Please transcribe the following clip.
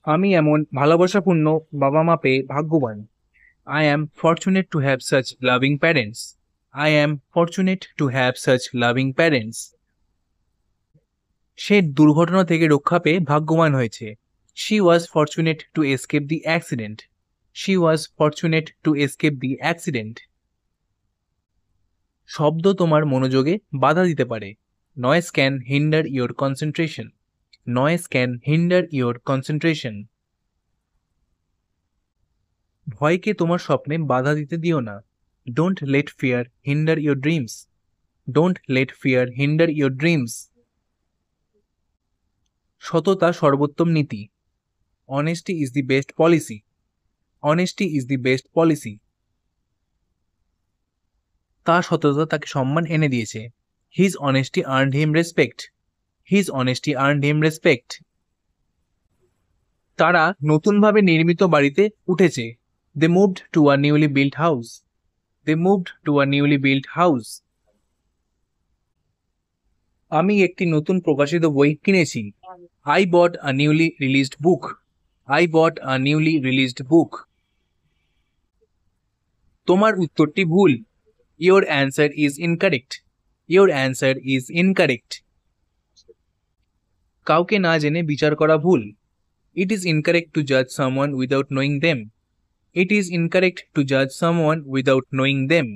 আমি এমন ভালোবাসাপূর্ণ বাবা মা পেয়ে ভাগ্যবান। I am fortunate to have such loving parents. I am fortunate to have such loving parents. সে দুর্ঘটনা থেকে রক্ষা পেয়ে ভাগ্যবান হয়েছে। She was fortunate to escape the accident. She was fortunate to escape the accident. শব্দ তোমার মনোযোগে বাধা দিতে পারে। Noise can hinder your concentration. Noise can hinder your concentration. ভয়কে তোমার স্বপ্নে বাধা দিতে দিও না। Don't let fear hinder your dreams. Don't let fear hinder your dreams. সততা সর্বোত্তম নীতি। Honesty is the best policy. Honesty is the best policy. তার সততা তাকে সম্মান এনে দিয়েছে। His honesty earned him respect. His honesty earned him respect. তারা নতুনভাবে নির্মিত বাড়িতে উঠেছে। They moved to a newly built house. They moved to a newly built house. আমি একটি নতুন প্রকাশিত বই কিনেছি। I bought a newly released book. I bought a newly released book. তোমার উত্তরটি ভুল। Your answer is incorrect. Your answer is incorrect. কাউকে না জেনে বিচার করা ভুল। It is incorrect to judge someone without knowing them. It is incorrect to judge someone without knowing them.